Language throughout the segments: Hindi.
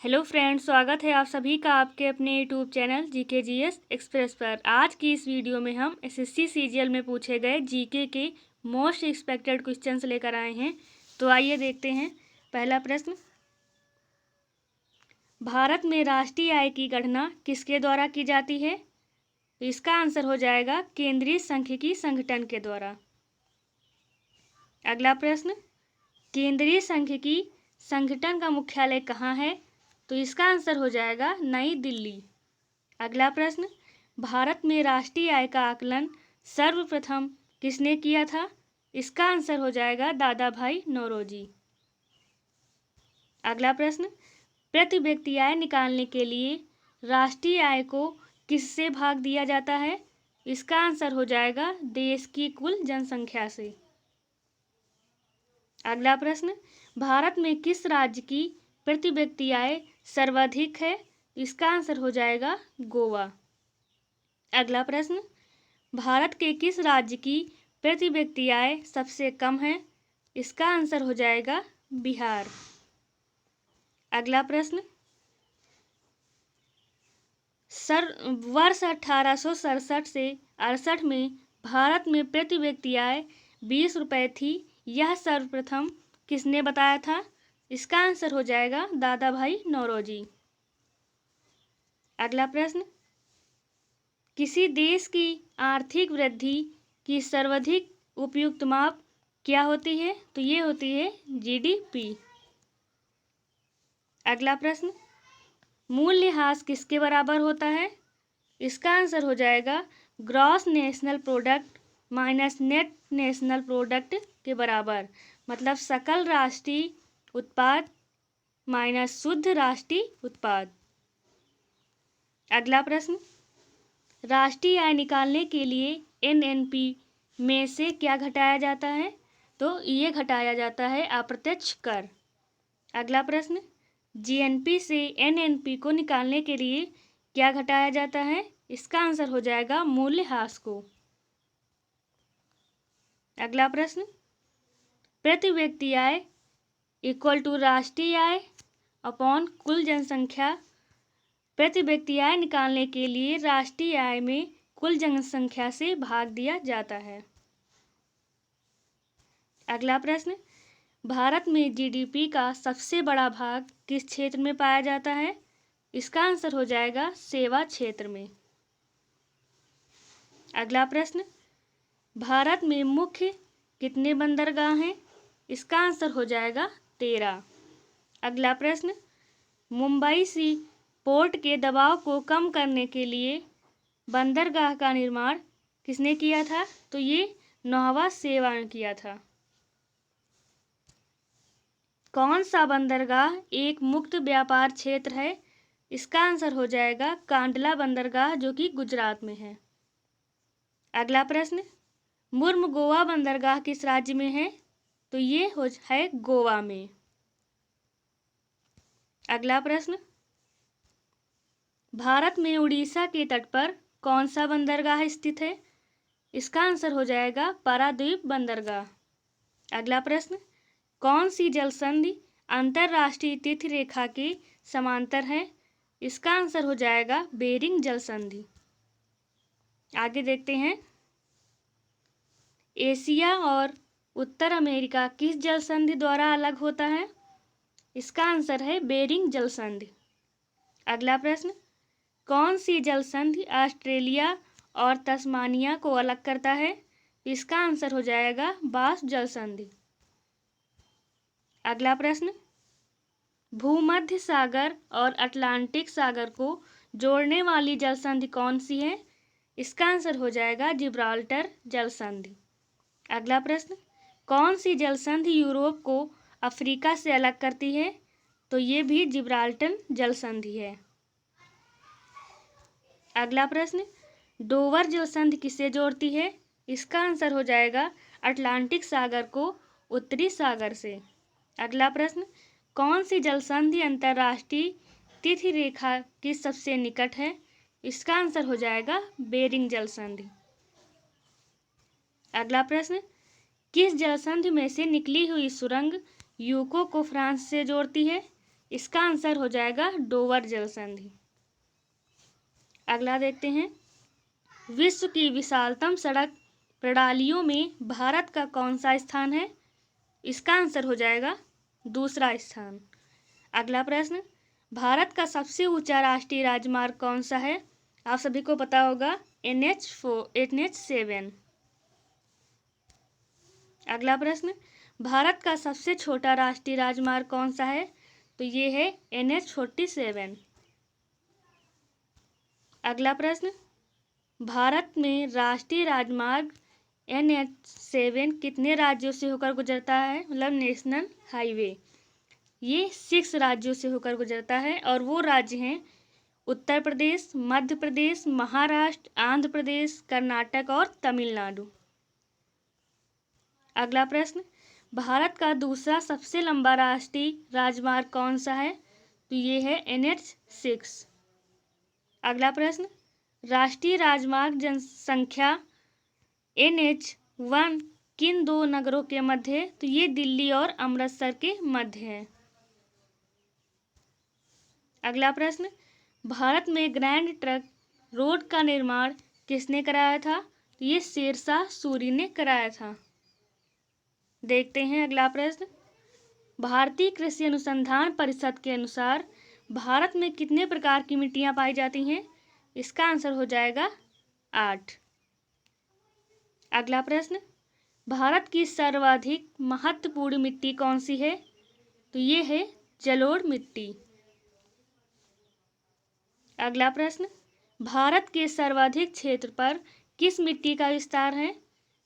हेलो फ्रेंड्स, स्वागत है आप सभी का आपके अपने YouTube channel GK GS express पर। आज की इस वीडियो में हम एसएससी सीजीएल में पूछे गए जीके के मोस्ट एक्सपेक्टेड क्वेश्चंस लेकर आए हैं। तो आइए देखते हैं। पहला प्रश्न, भारत में राष्ट्रीय आय की गणना किसके द्वारा की जाती है? तो इसका आंसर हो जाएगा केंद्रीय सांख्यिकी संगठन के द्वारा। अगला प्रश्न, केंद्रीय सांख्यिकी संगठन का मुख्यालय कहाँ है? तो इसका आंसर हो जाएगा नई दिल्ली। अगला प्रश्न, भारत में राष्ट्रीय आय का आकलन सर्वप्रथम किसने किया था? इसका आंसर हो जाएगा दादा भाई नौरोजी। अगला प्रश्न, प्रति व्यक्ति आय निकालने के लिए राष्ट्रीय आय को किससे भाग दिया जाता है? इसका आंसर हो जाएगा देश की कुल जनसंख्या से। अगला प्रश्न, भारत में किस राज्य की प्रति व्यक्ति आय सर्वाधिक है? इसका आंसर हो जाएगा गोवा। अगला प्रश्न, भारत के किस राज्य की प्रति व्यक्ति आय सबसे कम है? इसका आंसर हो जाएगा बिहार। अगला प्रश्न, वर्ष 1867 से 68 में भारत में प्रति व्यक्ति आय 20 रुपये थी। यह सर्वप्रथम किसने बताया था? इसका आंसर हो जाएगा दादा भाई नौरोजी। अगला प्रश्न, किसी देश की आर्थिक वृद्धि की सर्वाधिक उपयुक्त माप क्या होती है? तो ये होती है जीडीपी। अगला प्रश्न, मूल्यह्रास किसके बराबर होता है? इसका आंसर हो जाएगा gross national product minus net national product के बराबर, मतलब सकल राष्ट्रीय उत्पाद माइनस शुद्ध राष्ट्रीय उत्पाद। अगला प्रश्न, राष्ट्रीय आय निकालने के लिए एनएनपी में से क्या घटाया जाता है? तो ये घटाया जाता है अप्रत्यक्ष कर। अगला प्रश्न, जीएनपी से एनएनपी को निकालने के लिए क्या घटाया जाता है? इसका आंसर हो जाएगा मूल्यह्रास को। अगला प्रश्न, प्रति व्यक्ति आय इक्वल टू राष्ट्रीय आय अपॉन कुल जनसंख्या। प्रति व्यक्ति आय निकालने के लिए राष्ट्रीय आय में कुल जनसंख्या से भाग दिया जाता है। अगला प्रश्न, भारत में जीडीपी का सबसे बड़ा भाग किस क्षेत्र में पाया जाता है? इसका आंसर हो जाएगा सेवा क्षेत्र में। अगला प्रश्न, भारत में मुख्य कितने बंदरगाह हैं? इसका आंसर हो जाएगा 13। अगला प्रश्न, मुंबई सी पोर्ट के दबाव को कम करने के लिए बंदरगाह का निर्माण किसने किया था? तो ये नौवा सेवा ने किया था। कौन सा बंदरगाह एक मुक्त व्यापार क्षेत्र है? इसका आंसर हो जाएगा कांडला बंदरगाह, जो कि गुजरात में है। अगला प्रश्न, मुर्मगोवा बंदरगाह किस राज्य में है? तो ये है गोवा में। अगला प्रश्न, भारत में उड़ीसा के तट पर कौन सा बंदरगाह स्थित है? इसका आंसर हो जाएगा पारादीप बंदरगाह। अगला प्रश्न, कौन सी जल संधि अंतरराष्ट्रीय तिथि रेखा के समांतर है? इसका आंसर हो जाएगा बेरिंग जल संधि। आगे देखते हैं, एशिया और उत्तर अमेरिका किस जल संधि द्वारा अलग होता है? इसका आंसर है बेरिंग जल संधि। अगला प्रश्न, कौन सी जल संधि ऑस्ट्रेलिया और तस्मानिया को अलग करता है? इसका आंसर हो जाएगा बास जल संधि। अगला प्रश्न, भूमध्य सागर और अटलांटिक सागर को जोड़ने वाली जल संधि कौन सी है? इसका आंसर हो जाएगा जिब्राल्टर जल संधि। अगला प्रश्न, कौन सी जल संधि यूरोप को अफ्रीका से अलग करती है? तो ये भी जिब्राल्टर जल संधि है। अगला प्रश्न, डोवर जल संधि किसे जोड़ती है? इसका आंसर हो जाएगा अटलांटिक सागर को उत्तरी सागर से। अगला प्रश्न, कौन सी जल संधि अंतरराष्ट्रीय तिथि रेखा की सबसे निकट है? इसका आंसर हो जाएगा बेरिंग जल संधि। अगला प्रश्न, किस जल संधि में से निकली हुई सुरंग यूको को फ्रांस से जोड़ती है? इसका आंसर हो जाएगा डोवर जल संधि। अगला देखते हैं, विश्व की विशालतम सड़क प्रणालियों में भारत का कौन सा स्थान है? इसका आंसर हो जाएगा दूसरा स्थान। अगला प्रश्न, भारत का सबसे ऊंचा राष्ट्रीय राजमार्ग कौन सा है? आप सभी को पता होगा NH7। अगला प्रश्न, भारत का सबसे छोटा राष्ट्रीय राजमार्ग कौन सा है? तो ये है NH47। अगला प्रश्न, भारत में राष्ट्रीय राजमार्ग NH7 कितने राज्यों से होकर गुजरता है? मतलब नेशनल हाईवे ये 6 राज्यों से होकर गुजरता है और वो राज्य हैं उत्तर प्रदेश, मध्य प्रदेश, महाराष्ट्र, आंध्र प्रदेश, कर्नाटक और तमिलनाडु। अगला प्रश्न, भारत का दूसरा सबसे लंबा राष्ट्रीय राजमार्ग कौन सा है? तो ये है NH6। अगला प्रश्न, राष्ट्रीय राजमार्ग जनसंख्या NH1 किन दो नगरों के मध्य है? तो ये दिल्ली और अमृतसर के मध्य है। अगला प्रश्न, भारत में ग्रैंड ट्रंक रोड का निर्माण किसने कराया था? तो ये शेरशाह सूरी ने कराया था। देखते हैं अगला प्रश्न, भारतीय कृषि अनुसंधान परिषद के अनुसार भारत में कितने प्रकार की मिट्टियां पाई जाती हैं? इसका आंसर हो जाएगा 8। अगला प्रश्न, भारत की सर्वाधिक महत्वपूर्ण मिट्टी कौन सी है? तो ये है जलोढ़ मिट्टी। अगला प्रश्न, भारत के सर्वाधिक क्षेत्र पर किस मिट्टी का विस्तार है?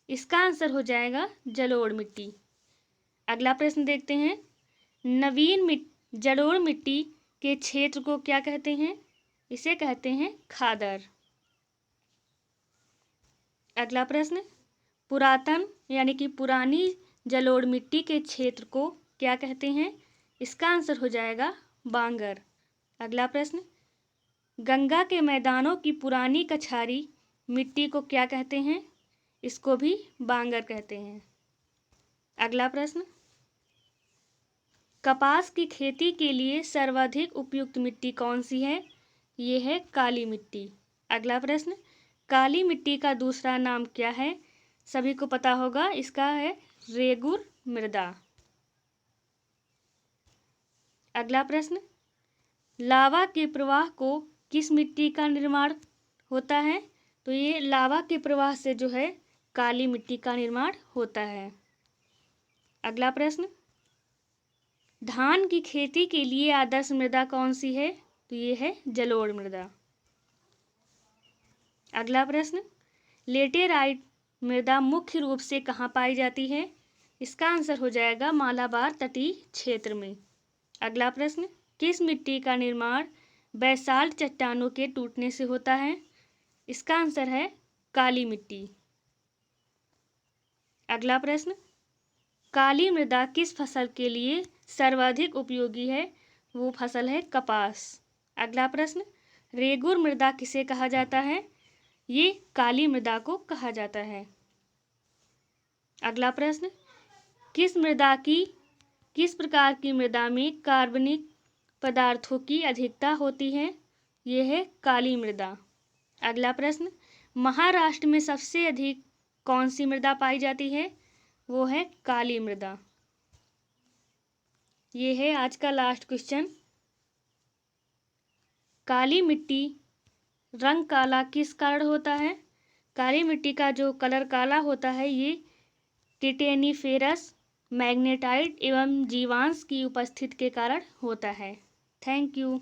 इसका आंसर हो जाएगा जलोढ़ मिट्टी। अगला प्रश्न देखते हैं, नवीन जलोढ़ मिट्टी के क्षेत्र को क्या कहते हैं? इसे कहते हैं खादर। अगला प्रश्न, पुरातन यानी कि पुरानी जलोढ़ मिट्टी के क्षेत्र को क्या कहते हैं? इसका आंसर हो जाएगा बांगर। अगला प्रश्न, गंगा के मैदानों की पुरानी कछारी मिट्टी को क्या कहते हैं? इसको भी बांगर कहते हैं। अगला प्रश्न, कपास की खेती के लिए सर्वाधिक उपयुक्त मिट्टी कौन सी है? ये है काली मिट्टी। अगला प्रश्न, काली मिट्टी का दूसरा नाम क्या है? सभी को पता होगा, इसका है रेगुर मृदा। अगला प्रश्न, लावा के प्रवाह को किस मिट्टी का निर्माण होता है? तो ये लावा के प्रवाह से जो है काली मिट्टी का निर्माण होता है। अगला प्रश्न, धान की खेती के लिए आदर्श मृदा कौन सी है? तो ये है जलोढ़ मृदा। अगला प्रश्न, लेटेराइट मृदा मुख्य रूप से कहाँ पाई जाती है? इसका आंसर हो जाएगा मालाबार तटीय क्षेत्र में। अगला प्रश्न, किस मिट्टी का निर्माण बैसाल्ट चट्टानों के टूटने से होता है? इसका आंसर है काली मिट्टी। अगला प्रश्न, काली मृदा किस फसल के लिए सर्वाधिक उपयोगी है? वो फसल है कपास। अगला प्रश्न, रेगुर मृदा किसे कहा जाता है? ये काली मृदा को कहा जाता है। अगला प्रश्न, किस प्रकार की मृदा में कार्बनिक पदार्थों की अधिकता होती है? ये है काली मृदा। अगला प्रश्न, महाराष्ट्र में सबसे अधिक कौन सी मृदा पाई जाती है? वो है काली मृदा। ये है आज का लास्ट क्वेश्चन, काली मिट्टी रंग काला किस कारण होता है? काली मिट्टी का जो कलर काला होता है ये टिटेनिफेरस, मैग्नेटाइट एवं जीवांश की उपस्थिति के कारण होता है। Thank you.